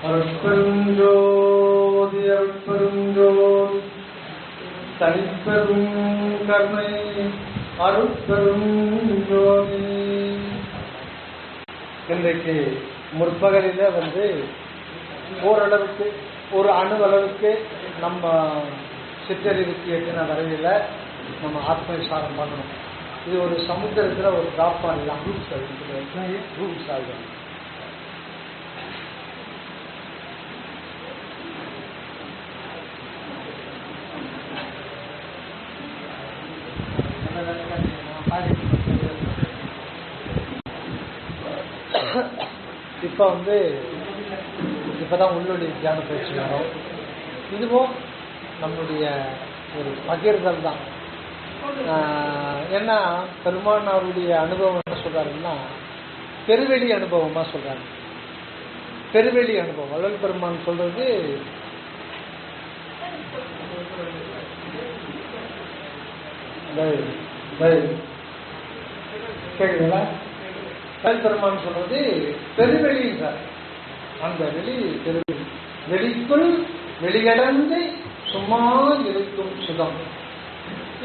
அருட்பெருஞ்சோதி அருட்பெருஞ்சோதி தனிப்பெரும் கருணை அருட்பெருஞ்சோதி. இன்றைக்கு முற்பகலில் ஓரளவுக்கு ஒரு அணுவளவுக்கு நம்ம சிற்றறிவுக்கு எட்டின வரையில் நம்ம ஆத்ம விசாரம் பண்ணணும். இது ஒரு சமுத்திரத்தில் ஒரு டிராப் பண்ணலாம். ரூல்ஸ் ஆகும். இப்பதான் உள்ளொலி தியான பயிற்சி வரும். இதுவும் நம்முடைய ஒரு பகிர்தல் தான். ஏன்னா பெருமான் அவருடைய அனுபவம் என்ன சொல்றாருன்னா பெருவெளி அனுபவமா சொல்றாரு. பெருவெளி அனுபவம் வள்ளல் பெருமான் சொல்றது கேக்குதுங்களா? வள்ளல் பெருமான் சொல்றது பெருவெளி சார். அந்த வெளி பெருவெளி, வெளிக்குள் வெளியடந்து சும்மா இருக்கும் சுகம்.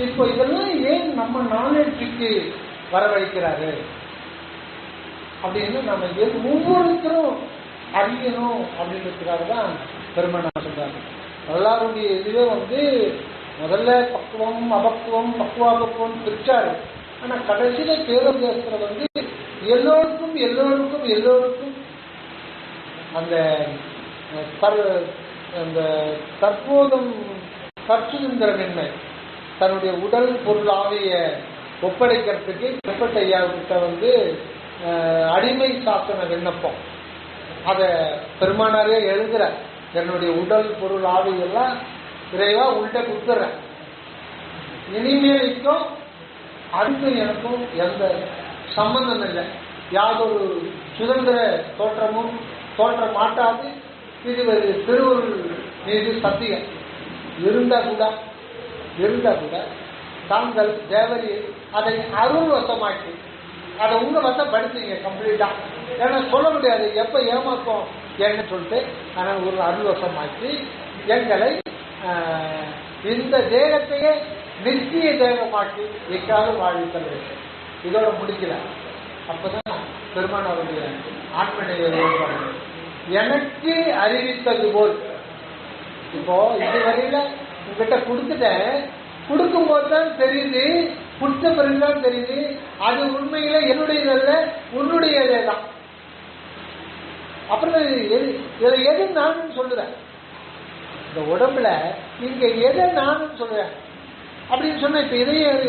இப்போ இதெல்லாம் ஏன் நம்ம நாலேஜுக்கு வரவழைக்கிறாரு அப்படின்னு நம்ம ஒவ்வொருத்தரும் அறியணும் அப்படின்றதுக்காக தான் பெருமான் சொல்றாரு. எல்லாருடைய இதுவே முதல்ல பக்குவம் அபக்குவம் பக்குவாபக்குவம் பிரிச்சாரு. ஆனா கடைசியில பேரோதேசத்துல எல்லோருக்கும் எல்லோருக்கும் எல்லோருக்கும் அந்த தற்போதும் கற்சுதந்திரமின்மை தன்னுடைய உடல் பொருள் ஆவிய ஒப்படைக்கிறதுக்கு கற்பட்ட ஐயாவுக்கிட்ட அடிமை சாசன விண்ணப்பம் அதை பெருமானாரே எழுதுற. என்னுடைய உடல் பொருள் ஆவியெல்லாம் இறைவா உள்கிட்ட கொடுத்துறேன். இனிமேலுக்கும் அடுத்து எனக்கும் எந்த சம்பந்தம் இல்லை. யாதொரு சுதந்திர தோற்றமும் தோன்ற மாட்டாது. இது ஒரு திருவருள் மீது சத்தியம் இருந்தா கூட தாங்கள் தேவரி அதை அருள் வசமாக்கி அதை உங்க வசப்படுத்தீங்க கம்ப்ளீட்டா. ஏன்னா சொல்ல முடியாது எப்ப ஏமாத்தோம் ஏன்னு சொல்லிட்டு. ஆனால் ஒரு அருள் வசமாக்கி எங்களை இந்த தேகத்தையே நித்திய தேகமாக்கி எக்காவது வாழ்த்தல் வேண்டும். இதோட முடிக்கல. அப்பதான் பெருமான் அவருடைய ஆத்மநிலை எனக்கு அறிவித்தது போல். இப்போ இதுவரையில உங்ககிட்ட கொடுத்துட்டேன். கொடுக்கும் போதுதான் தெரியுது, கொடுத்த பிறகுதான் தெரியுது அது உண்மையில என்னுடையதல்ல உன்னுடையதே தான். அப்புறம் இதுல எது நானும் சொல்லுறேன். இந்த உடம்புல நீங்க எதை நானும் சொல்றேன் அப்படின்னு சொன்ன இப்ப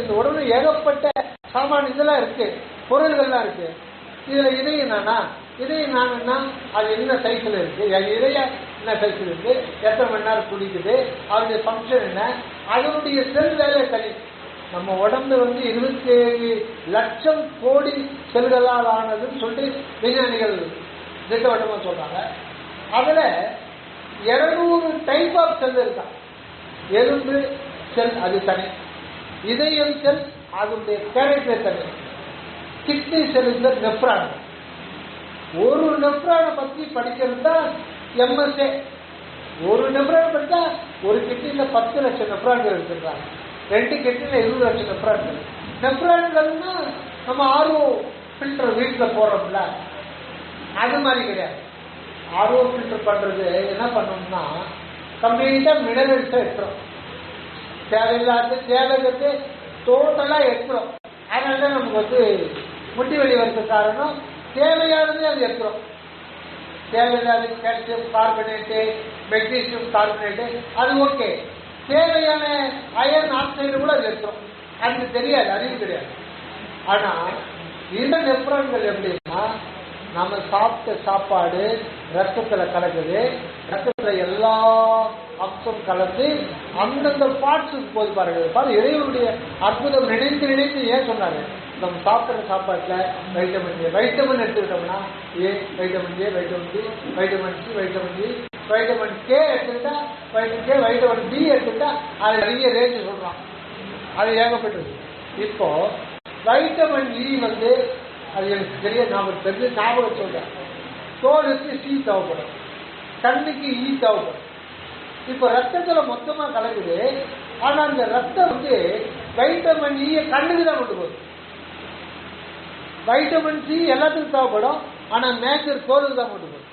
இந்த உடம்புல ஏகப்பட்ட சாமான இதெல்லாம் இருக்கு, பொருள்கள்லாம் இருக்கு. இதுல இதயம் நானா அது என்ன சைக்கிள் இருக்கு, இதய என்ன சைக்கிள் இருக்கு, எத்தனை மணி நேரம் குடிக்குது, அதனுடைய ஃபங்க்ஷன் என்ன, அதனுடைய செல் வேலை தனி. நம்ம உடம்பு 27 லட்சம் கோடி செல்களால் ஆனதுன்னு சொல்லிட்டு விஞ்ஞானிகள் திட்டவட்டமா சொல்றாங்க. அதுல 200 டைப் ஆஃப் செல் இருக்கா. எலும்பு செல் அது தனி, இதயம் செல் அதனுடைய கேரக்டர் தனி, கிட்னி செல் நெப்ரான். ஒரு நெப்ரானை பத்தி படிக்கிறது தான் எம்எஸ்ஏ. ஒரு நெப்ரான் படித்தா ஒரு கிட்னில 10 லட்சம் நெப்ரான்கள் எடுத்துருக்காங்க. 2 கிட்னில 20 லட்சம் நெப்ரான்கள். நெப்ரான்கள்னா நம்ம ஆர்ஓ ஃபில்டர் வீட்டில் போடுறோம்ல அது மாதிரி கிடையாது. ஆர்ஓ ஃபில்டர் பண்றது என்ன பண்ணணும்னா கம்ப்ளீட்டா மினரல்ஸை எடுத்துரும். தேவையில்லாத தேவைக்கு டோட்டலா எடுத்துரும். அதனால நமக்கு முட்டி வலி வரது காரணம் தேவையானது அது எடுத்துரும். தேவையில்லாத கால்சியம் கார்பனேட்டு, மெக்னீசியம் கார்பனேட்டு அது ஓகே. தேவையான அயர்ன் ஆக்சைடு கூட அது எடுத்துரும். அது தெரியாது, அறிவு கிடையாது. ஆனா இந்த நெப்ரான்கள் எப்படின்னா நம்ம சாப்பிட்ட சாப்பாடு ரத்தத்துல கலக்குது. ரத்தத்துல எல்லா அம்சம் கலந்து அந்தந்த பார்ட்ஸுக்கு போது பாருங்க. இறைவனுடைய அற்புதம் நினைத்து ஏன் சொன்னாரு, நம்ம சாப்பிட்ற சாப்பாட்டுல வைட்டமின் எடுத்துக்கிட்டோம்னா vitamin A, vitamin D, vitamin C, vitamin D, vitamin K எடுத்துக்கிட்டா வைட்டமின் டி எடுத்துக்கிட்டா அது நிறைய ரேஞ்சு சொல்றான். அது ஏகப்பட்டது. இப்போ வைட்டமின் இ அது எனக்கு தெரிய ஞாபகம் சொல்றேன். தோலுக்கு சி தேவைப்படும், கண்ணுக்கு ஈ தேவைப்படும். இப்போ ரத்தத்துல மொத்தமா கலக்குது. ஆனா அந்த ரத்தம் வந்து வைட்டமின் ஈ கண்ணுக்கு தான் கொண்டு போகுது. வைட்டமின் சி எல்லாத்துக்கும் தேவைப்படும், ஆனா மேஜர் தோலுக்கு தான் கொண்டு போகுது.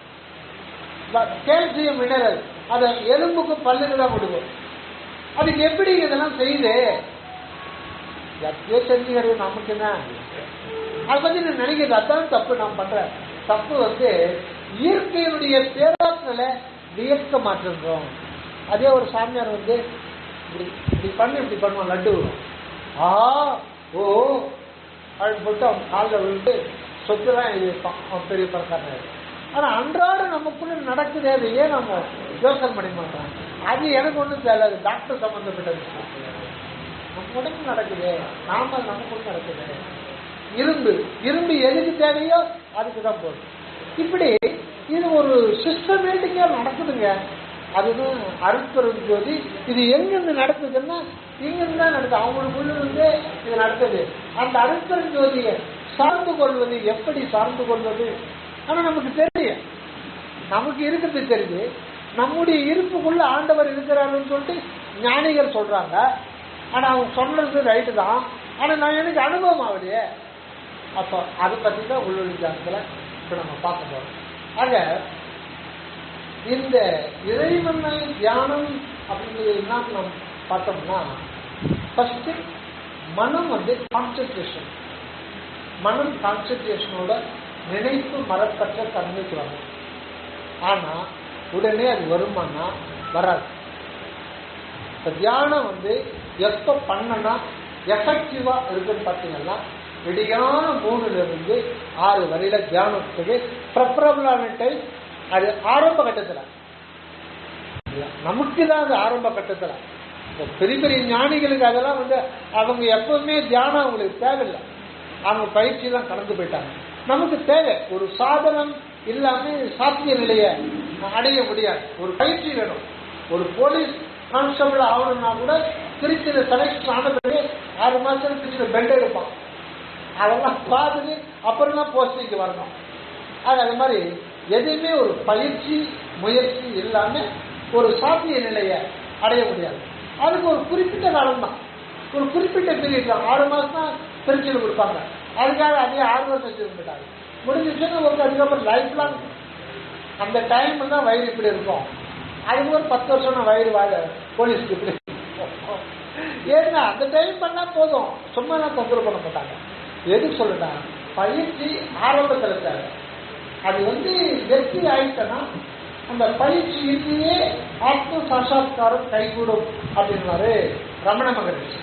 கால்சியம் மினரல் அதை எலும்புக்கு பல்லுக்கு தான் கொண்டு போகுது. அதுக்கு எப்படி இதெல்லாம் செய்யுது எப்பயோ தெரிஞ்சுக்கிறது நமக்கு என்ன, அதை பத்தி நான் நினைக்கிறது. அதான் தப்பு. நான் பண்ற தப்பு வந்து இயற்கையினுடைய பேராற்றலை வியக்க மாற்றோம். அதே ஒரு சாமியார் வந்து இப்படி பண்ணுவோம், லட்டு வரும், ஆ ஓ அப்படின்னு போட்டு அவன் காலில் விழுந்து சொத்துலாம் எழுதியிருப்பான், அவன் பெரிய பணக்காரன். ஆனா அன்றாட நமக்குள்ள நடக்குது, அது ஏன் நம்ம யோசனை பண்ண மாட்டோம்? அது எனக்கு ஒன்றும் தெரியாது, டாக்டர் சம்பந்தப்பட்ட விஷயம். நம்ம உடம்பு நடக்குது, நமக்குள்ள நடக்குது. இரும்பு எதுக்கு தேவையோ அதுக்கு தான் போகுது. இப்படி இது ஒரு சிஸ்டமேட்டிக்கா நடக்குதுங்க. அதுதான் அருட்பெரும் ஜோதி. இது எங்கிருந்து நடக்குதுன்னா இங்கிருந்து தான் நடக்குது. அவங்களுக்குள்ள இருந்து இது நடக்குது. அந்த அருட்பெரும் ஜோதியை சார்ந்து கொள்வது, எப்படி சார்ந்து கொள்வது? ஆனா நமக்கு தெரியும், நமக்கு இருக்கிறது தெரியுது. நம்முடைய இருப்புக்குள்ள ஆண்டவர் இருக்கிறாருன்னு சொல்லிட்டு ஞானிகள் சொல்றாங்க. ஆனா அவங்க சொன்னது ரைட்டு தான், ஆனா நான் எனக்கு அனுபவம் ஆகலையே. அப்போ அதை பத்தி தான் உள்ளொளி தியானத்துல இப்ப நம்ம பார்க்க போறோம். ஆக இந்த இறைவனை தியானம் அப்படிங்கிறது என்ன நம்ம பார்த்தோம்னா, ஃபர்ஸ்ட் மனம் வந்து கான்சென்ட்ரேஷன். மனம் கான்சென்ட்ரேஷனோட நினைப்பு மரப்பற்ற தன்மைக்கு வரும். ஆனா உடனே அது வருமானா வராது. இப்ப தியானம் வந்து எப்ப பண்ணனா எஃபெக்டிவா இருக்குன்னு பார்த்தீங்கன்னா, விடியான 3 to 6 வரையில தியானத்துக்கு ப்ரெஃபரபிளான டைம் அது ஆரம்ப கட்டத்துல. நமக்கு தான் அது ஆரம்ப கட்டத்துல. பெரிய பெரிய ஞானிகளுக்கு அதெல்லாம் வந்து அவங்க எப்பவுமே தியானம் அவங்களுக்கு தேவையில்லை, அவங்க பயிற்சியெல்லாம் கடந்து போயிட்டாங்க. நமக்கு தேவை ஒரு சாதனம் இல்லாம சாத்திய நிலையை அடைய முடியாது. ஒரு பயிற்சி வேணும். ஒரு போலீஸ் கான்ஸ்டபிள் ஆகணும்னா கூட திருச்சியில செலக்ஷன் ஆன பிறகு 6 மாசம் திருச்சியில பெண்ட் எடுப்பான். அதெல்லாம் பார்த்துட்டு அப்புறம் தான் போஸ்டிங்க்கு வரணும். அது மாதிரி எதுவுமே ஒரு பயிற்சி முயற்சி இல்லாம ஒரு சாத்திய நிலையை அடைய முடியாது. அதுக்கு ஒரு குறிப்பிட்ட காலம் தான், ஒரு குறிப்பிட்ட பீரியட் தான். 6 மாசம் தான் திருச்சியில் கொடுப்பாங்க. அதுக்காக அதே 6 வருஷம் வச்சுருந்துட்டாங்க. முடிஞ்சிச்சுன்னா ஒரு அதுக்கப்புறம் லைஃப் லாங் அந்த டைம் தான் வயிறு இப்படி இருக்கும். அதுக்கு ஒரு 10 வருஷம் வயிறு போலீஸ்க்கு இப்படி. ஏன்னா அந்த டைம் பண்ணா போதும், சும்மா நான் தொந்தரவு பண்ண மாட்டாங்க. எதுக்கு சொல்லுட்டா, பயிற்சி ஆரம்பத்தில் தேவை. அது வந்து வெற்றி ஆயிட்டனா அந்த பயிற்சியிலேயே ஆத்ம சாட்சாத்காரம் கைகூடும் அப்படின்னாரு ரமண மகரிஷி.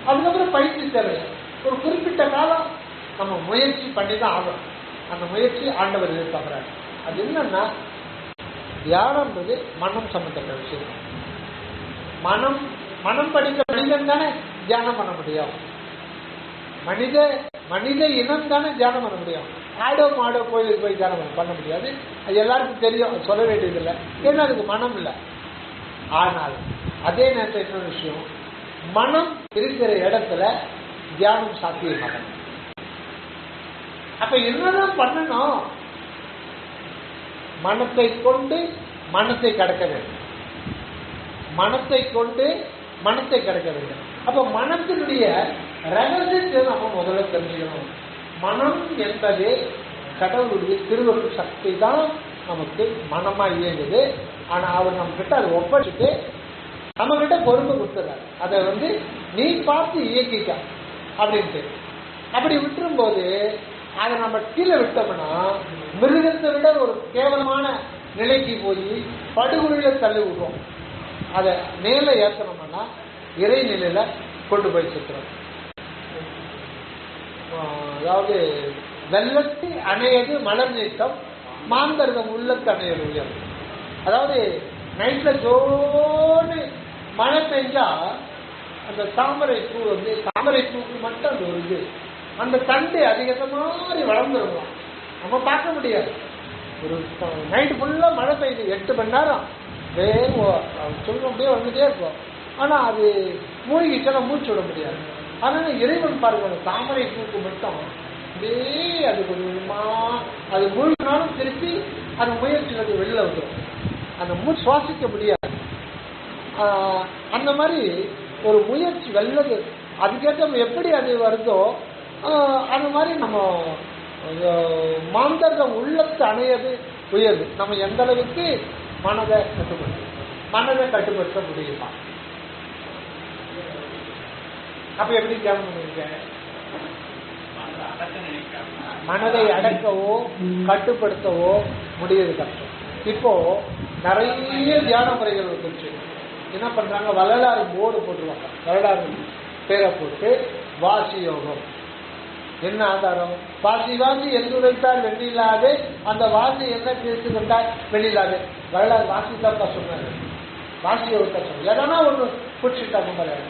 அதுக்கப்புறம் பயிற்சி தேவை. ஒரு குறிப்பிட்ட காலம் நம்ம முயற்சி பண்ணி தான் ஆகணும். அந்த முயற்சி ஆண்டவர் எதிர்பார்க்கிறார். அது என்னன்னா, தியானம்ன்றது மனம் சம்பந்தப்பட்ட விஷயம். மனம் படித்த மனிதன் தானே தியானம் பண்ண முடியும். மனித இனம் தானே தியானம் பண்ண முடியும். ஆடோ மாடோ கோயிலுக்கு போய் தியானம் பண்ண முடியாது. அது எல்லாருக்கும் தெரியும், சொல்ல வேண்டியதில்லை. ஏன்னா அதுக்கு மனம் இல்லை. ஆனால் அதே நேரத்தில் இன்னொரு விஷயம், மனம் இருக்கிற இடத்துல தியானம் சாத்தியமாக. அப்ப என்னதான் பண்ணணும்? மனத்தை கொண்டு மனத்தை கடக்க வேண்டும். மனத்தை கொண்டு மனத்தை கடக்க வேண்டும். அப்ப மனத்தினுடைய ரகசியத்தை நம்ம முதல்ல தெரிஞ்சுக்கணும். மனம் என்பது கடவுளுடைய திருவருள் சக்தி தான் நமக்கு மனமா இயங்குது. ஆனா அவர் நம்ம கிட்ட அதை ஒப்படைச்சிட்டு நம்ம கிட்ட பொறுப்பு கொடுத்துறாரு. அதை வந்து நீ பார்த்து இயக்கிக்க அப்படின்ட்டு. அப்படி விட்டுரும் போது அதை நம்ம கீழே விட்டோம்னா மிருகத்தை விட ஒரு கேவலமான நிலைக்கு போய் படுகொலையில தள்ளி விடுவோம். அதை மேல ஏற்றணும்னா இறை நிலையில கொண்டு போய் சுற்றுறோம். அதாவது வெள்ளத்தை அணையது மலர் நீட்டம், மாந்தர்தம் உள்ளத்து அணையது உயர். அதாவது நைட்ல ஜோன்னு மழை பெஞ்சா அந்த தாமரை பூ வந்து தாமரை பூக்கு மட்டும் அந்த ஒரு இது அந்த தண்டு அதிகத்தை மாதிரி வளர்ந்துருக்கலாம். நம்ம பார்க்க முடியாது. ஒரு நைட்டு ஃபுல்லா மழை பெய்யுது, 8 மணி நேரம் சொல்ல அப்படியே வந்துட்டே இருக்கும். ஆனா அது மூழ்கிச்செல்லாம் மூச்சு விட முடியாது. அதனால இறைவன் பாருங்க, தாமரை பூக்கு மட்டும் அப்படியே அது கொஞ்சமா அது மூழ்கினாலும் திருப்பி அந்த முயற்சி அது வெளியில் வந்துடும். அந்த சுவாசிக்க முடியாது. அந்த மாதிரி ஒரு முயற்சி வெள்ளது. அதுக்கேற்ற எப்படி அது வருதோ அந்த மாதிரி நம்ம மாந்தர்கம் உள்ளத்து அணையது உயர்வு. நம்ம எந்த அளவுக்கு மனதை கட்டுப்படுத்த முடியுமா? அப்ப எப்படி தியானம் பண்ணுவீங்க? மனதை அடக்கவோ கட்டுப்படுத்தவோ முடியாது, கஷ்டம். இப்போ நிறைய தியான முறைகள் வந்துச்சு. என்ன பண்றாங்க, வரலாறு போர்டு போட்டுருவாங்க. வரலாறு பேரை போட்டு வாசி யோகம். என்ன ஆதாரம்? வாசி வாசி என்று வைத்தால் வெள்ளியில்லாது, அந்த வாசி என்ன பேசி கொண்டால் வெள்ளியில்லாது. வரலாறு வாசி தான் சொன்னாரு, வாசி யோகத்தை சொன்னார். எதனா ஒன்று பிடிச்சிட்டாங்க மலையாள.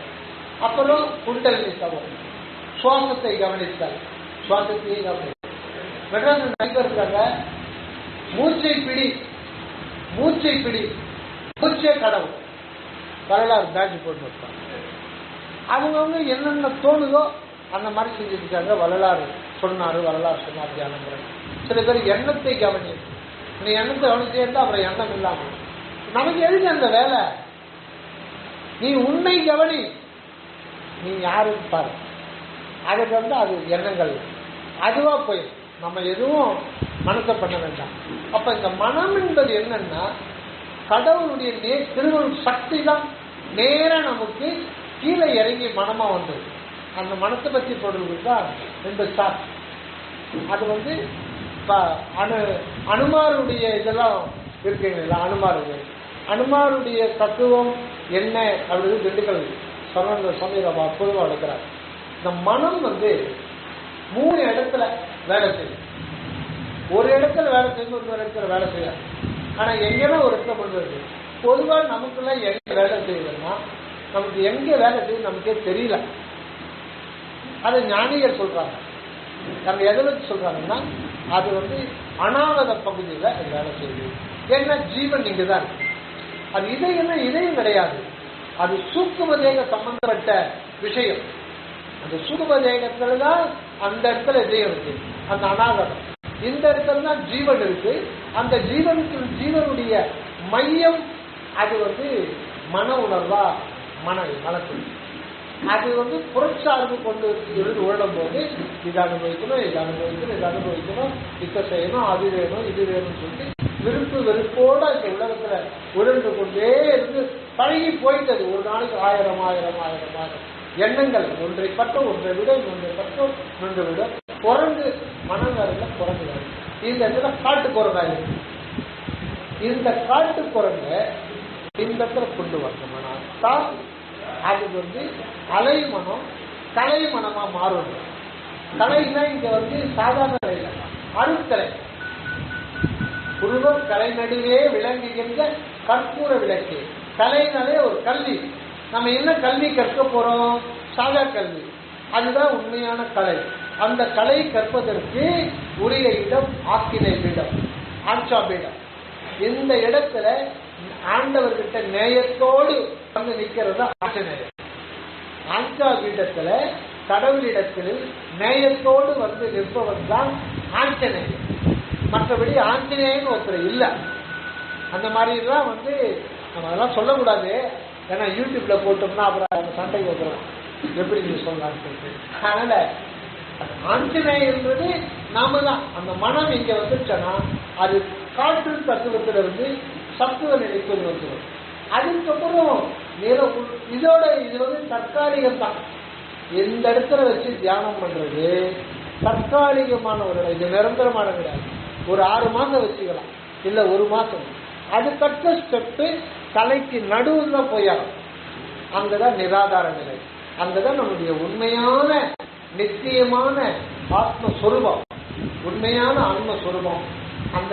அப்புறம் குண்டலினி தவம், சுவாசத்தை கவனித்தார். சுவாசத்தையே கவனித்தார். மெட்ராஸ் நண்பர் இருக்காங்க, மூச்சை பிடி மூச்சே கடவுள். வரலாறு பேட்ச் போட்டு வைப்பாங்க. அவங்கவுங்க என்னென்ன தோணுதோ அந்த மாதிரி செஞ்சுருக்காங்க. வரலாறு சொன்னார் தியானம். சில பேர் எண்ணத்தை கவனி, நீ எண்ணத்தை கவனிச்சே இருந்தா அப்புறம் எண்ணம் இல்லாமல் நமக்கு எதுக்கு அந்த வேலை? நீ உன்னை கவனி, நீ யாருன்னு பாரு. அதுக்கு அது எண்ணங்கள் அதுவா போயிடும். நம்ம எதுவும் மனத்தை பண்ண வேண்டாம். அப்ப இந்த மனம் என்பது என்னன்னா, கடவுளுடைய திருவருள் சக்தி தான் நேர நமக்கு கீழே இறங்கி மனமா வந்தது. அந்த மனத்தை பற்றி பொருள் தான் இந்த சாட். அது அனுமாருடைய இதெல்லாம் இருக்குங்களா? அனுமாருடைய தத்துவம் என்ன அப்படின்னு திண்டுக்கல் சமீபமா பொதுவாக எடுக்கிறார். இந்த மனம் 3 இடத்துல வேலை செய்யும். ஒரு இடத்துல வேலை செய்யும், ஒரு இடத்துல வேலை செய்யாது. ஆனா எங்கன்னா ஒரு இடத்துல கொண்டு வருது. பொதுவாக நமக்குள்ள எங்க வேலை செய்யுதுன்னா, நமக்கு எங்க வேலை செய்யுது நமக்கே தெரியல. அது ஞானிகள் சொல்றாங்க. நம்ம எதை வச்சு சொல்றாங்கன்னா, அது அனாவத பகுதியில வேலை செய்யுது. ஏன்னா ஜீவன் இங்குதான். அது இதயம் கிடையாது. அது சூக்கும தேக சம்பந்தப்பட்ட விஷயம். அந்த சூக்கும தேகத்துலதான் அந்த இடத்துல இதயம் இருக்கு, அந்த அனாகதம். இந்த இடத்துல தான் ஜீவன் இருக்கு. அந்த ஜீவனுடைய மையம் அது மன உணர்வா மனத்தில். அது புறச்சார்பு கொண்டு உழலும் போது இதை அனுபவிக்கணும், இதை செய்யணும், அது வேணும், இது வேணும்னு சொல்லி வெறுப்போட இந்த உலகத்துல உழந்து கொண்டே இருந்து பழகி போயிட்டது. ஒரு நாளைக்கு 1000 எண்ணங்கள், ஒன்றை பட்டம் ஒன்றை விட குரங்கு மனங்கள்ல குரங்கு. இந்த இடத்துல காட்டு குரங்காக இருக்கு. இந்த காட்டு குரங்க இந்த இடத்துல கொண்டு வரணும்னா அது அலை மனம் கலை மனமா மாறும். கலைன்னா இங்க சாதாரண கலை, அருட்கலை. உருவம் கலை நடுவே விளங்குகின்ற கற்பூர விளக்கு. கலைனாலே ஒரு கல்வி. நம்ம என்ன கல்வி கற்க போறோம்? சாதா கல்வி. அதுதான் உண்மையான கலை. அந்த கலை கற்பதற்கு உரிய இடம் ஆக்கினை பீடம், ஆட்சா பீடம். இந்த இடத்துல ஆண்டவர்கிட்ட நேயத்தோடு நிற்கிறது ஆஞ்சநேயர். ஆஞ்சா பீடத்துல கடவுளிடத்தில் நேயத்தோடு நிற்பவன் தான் ஆஞ்சநேயர். மற்றபடி ஆஞ்சநேயன் ஒருத்தர் இல்லை. அந்த மாதிரிலாம் நம்ம அதெல்லாம் சொல்லக்கூடாது. ஏன்னா யூடியூப்ல போட்டோம்னா அப்புறம் சண்டைக்கு வந்துடும், எப்படி நீ சொல்லலாம்னு சொல்லிட்டு. அதனால ஆஞ்சநேயன்றது நாம தான். அந்த மனம் இங்க வந்துருச்சோன்னா அது காற்று தத்துவத்திலிருந்து சத்துவ நிலைக்கு வந்துடும். அதுக்கப்புறம் இதோட இது தற்காலிகம் தான். இந்த இடத்துல வச்சு தியானம் பண்றது தற்காலிகமான ஒரு இடம். இது நிரந்தரமான கிடையாது. ஒரு 6 மாசம் வச்சுக்கலாம், இல்ல 1 மாசம். அதுக்கடுத்த ஸ்டெப்பு தலைக்கு நடுவுல போயாகும். அங்கதான் நிராதார நிலை. அங்கதான் நம்முடைய உண்மையான நித்தியமான ஆத்மஸ்வரூபம், உண்மையான ஆன்மஸ்வரூபம். அந்த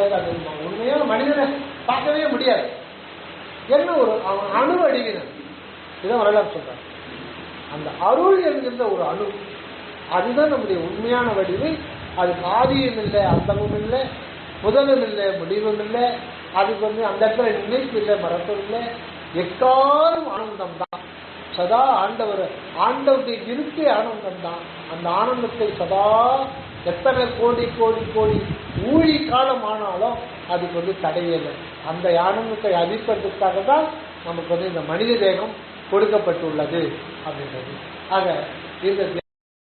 உண்மையான மனிதனை பார்க்கவே முடியாது. என்ன ஒரு அணு வடிவினர், இதான் வரலாறு சொல்றாங்க. அந்த அருள் என்கின்ற ஒரு அணு, அதுதான் நம்முடைய உண்மையான வடிவு. அதுக்கு ஆதியும் இல்லை, அந்தமும் இல்லை, முதலும் இல்லை, முடிவும் இல்லை. அதுக்கு அந்த இடத்துல நினைப்பு இல்லை, மறப்பம் இல்லை. எக்காரும் ஆனந்தம் தான். சதா ஆண்டவருடைய இருக்கே ஆனந்தம் தான். அந்த ஆனந்தத்தை சதா எத்தனை கோடி கோடி கோடி ஊழி காலம் ஆனாலும் அதுக்கு தடையே இல்லை. அந்த ஆனந்தத்தை அளிப்பதற்காக தான் நமக்கு இந்த மனித தேகம் கொடுக்கப்பட்டுள்ளது அப்படின்றது. ஆக இந்த